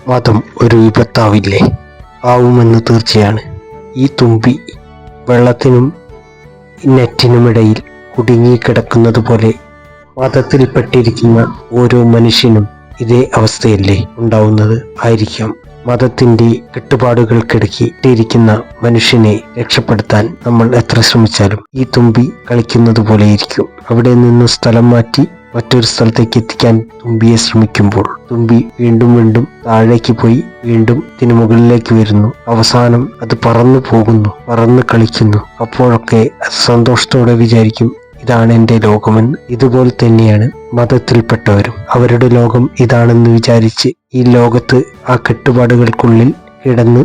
മതം ഒരു വിപത്താവില്ലേ? ആവുമെന്ന് തീർച്ചയാണ്. ഈ തുമ്പി വെള്ളത്തിനും നെറ്റിനുമിടയിൽ കുടുങ്ങിക്കിടക്കുന്നത് പോലെ മതത്തിൽപ്പെട്ടിരിക്കുന്ന ഓരോ മനുഷ്യനും ഇതേ അവസ്ഥയല്ലേ ഉണ്ടാവുന്നത്? ആയിരിക്കാം. മതത്തിന്റെ കെട്ടുപാടുകൾക്കിടക്കിട്ടിരിക്കുന്ന മനുഷ്യനെ രക്ഷപ്പെടുത്താൻ നമ്മൾ എത്ര ശ്രമിച്ചാലും ഈ തുമ്പി കളിക്കുന്നത് പോലെയിരിക്കും. അവിടെ നിന്ന് സ്ഥലം മാറ്റി മറ്റൊരു സ്ഥലത്തേക്ക് എത്തിക്കാൻ തുമ്പിയെ ശ്രമിക്കുമ്പോൾ തുമ്പി വീണ്ടും വീണ്ടും താഴേക്ക് പോയി വീണ്ടും ഇതിനു മുകളിലേക്ക് വരുന്നു. അവസാനം അത് പറന്നു പോകുന്നു, പറന്ന് കളിക്കുന്നു. അപ്പോഴൊക്കെ സന്തോഷത്തോടെ വിചാരിക്കും, ഇതാണ് എൻ്റെ ലോകമെന്ന്. ഇതുപോലെ തന്നെയാണ് മതത്തിൽപ്പെട്ടവരും. അവരുടെ ലോകം ഇതാണെന്ന് വിചാരിച്ച് ഈ ലോകത്ത് ആ കെട്ടുപാടുകൾക്കുള്ളിൽ കിടന്ന്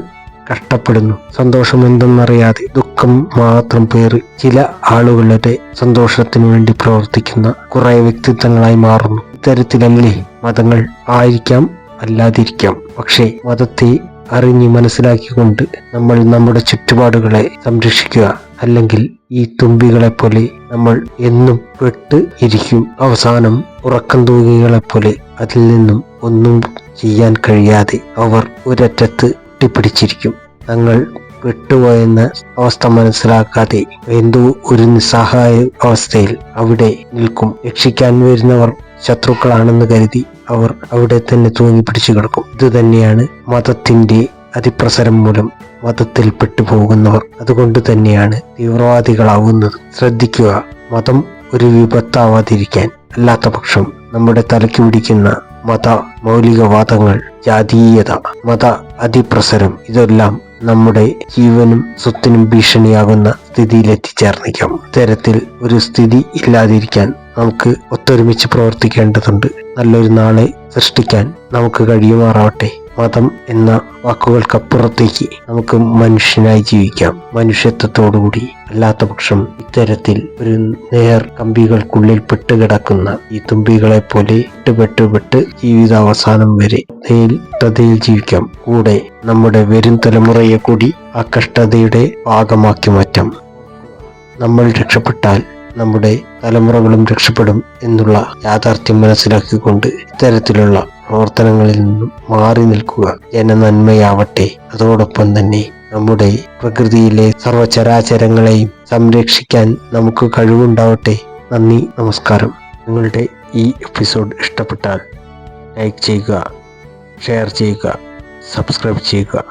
കഷ്ടപ്പെടുന്നു. സന്തോഷം എന്തെന്നറിയാതെ ദുഃഖം മാത്രം പേറി ചില ആളുകളുടെ സന്തോഷത്തിനു വേണ്ടി പ്രവർത്തിക്കുന്ന കുറെ വ്യക്തിത്വങ്ങളായി മാറുന്നു. ഇത്തരത്തിലല്ലേ മതങ്ങൾ? ആയിരിക്കാം, അല്ലാതിരിക്കാം. പക്ഷേ മതത്തെ അറിഞ്ഞ് മനസ്സിലാക്കിക്കൊണ്ട് നമ്മൾ നമ്മുടെ ചുറ്റുപാടുകളെ സംരക്ഷിക്കുക. അല്ലെങ്കിൽ ഈ തുമ്പികളെ പോലെ നമ്മൾ എന്നും പെട്ട് ഇരിക്കും. അവസാനം ഉറക്കം തൂങ്ങികളെപ്പോലെ അതിൽ നിന്നും ഒന്നും ചെയ്യാൻ കഴിയാതെ അവർ ഒരറ്റത്ത് ഒട്ടിപ്പിടിച്ചിരിക്കും. തങ്ങൾ പെട്ടുപോയെന്ന അവസ്ഥ മനസ്സിലാക്കാതെ എന്തോ ഒരു നിസ്സഹായ അവസ്ഥയിൽ അവിടെ നിൽക്കും. രക്ഷിക്കാൻ വരുന്നവർ ശത്രുക്കളാണെന്ന് കരുതി അവർ അവിടെ തന്നെ തൂങ്ങി പിടിച്ചു കിടക്കും. ഇതുതന്നെയാണ് മതത്തിന്റെ അതിപ്രസരം മൂലം മതത്തിൽ പെട്ടുപോകുന്നവർ. അതുകൊണ്ട് തന്നെയാണ് തീവ്രവാദികളാവുന്നത്. ശ്രദ്ധിക്കുക, മതം ഒരു വിപത്താവാതിരിക്കാൻ. അല്ലാത്ത പക്ഷം നമ്മുടെ തലയ്ക്ക് പിടിക്കുന്ന മത മൗലികവാദങ്ങൾ, ജാതീയത, മത അതിപ്രസരം ഇതെല്ലാം നമ്മുടെ ജീവനും സ്വത്തിനും ഭീഷണിയാകുന്ന സ്ഥിതിയിലെത്തിച്ചേർന്നിരിക്കാം. ഇത്തരത്തിൽ ഒരു സ്ഥിതി ഇല്ലാതിരിക്കാൻ നമുക്ക് ഒത്തൊരുമിച്ച് പ്രവർത്തിക്കേണ്ടതുണ്ട്. നല്ലൊരു നാളെ സൃഷ്ടിക്കാൻ നമുക്ക് കഴിയുമാറാവട്ടെ. മതം എന്ന വാക്കുകൾക്കപ്പുറത്തേക്ക് നമുക്ക് മനുഷ്യനായി ജീവിക്കാം, മനുഷ്യത്വത്തോടുകൂടി. അല്ലാത്ത പക്ഷം ഇത്തരത്തിൽ ഒരു നേർ കമ്പികൾക്കുള്ളിൽ പെട്ടുകിടക്കുന്ന ഈ തുമ്പികളെ പോലെ പെട്ട് ജീവിതാവസാനം വരെ കഷ്ടതയിൽ ജീവിക്കാം. കൂടെ നമ്മുടെ വരും തലമുറയെ കൂടി ആ കഷ്ടതയുടെ ഭാഗമാക്കി മാറ്റാം. നമ്മൾ രക്ഷപ്പെട്ടാൽ നമ്മുടെ തലമുറകളും രക്ഷപ്പെടും എന്നുള്ള യാഥാർത്ഥ്യം മനസ്സിലാക്കിക്കൊണ്ട് ഇത്തരത്തിലുള്ള പ്രവർത്തനങ്ങളിൽ നിന്നും മാറി നിൽക്കുക. ജനനന്മയാവട്ടെ. അതോടൊപ്പം തന്നെ നമ്മുടെ പ്രകൃതിയിലെ സർവചരാചരങ്ങളെയും സംരക്ഷിക്കാൻ നമുക്ക് കഴിവുണ്ടാവട്ടെ. നന്ദി, നമസ്കാരം. നിങ്ങളുടെ ഈ എപ്പിസോഡ് ഇഷ്ടപ്പെട്ടാൽ ലൈക്ക് ചെയ്യുക, ഷെയർ ചെയ്യുക, സബ്സ്ക്രൈബ് ചെയ്യുക.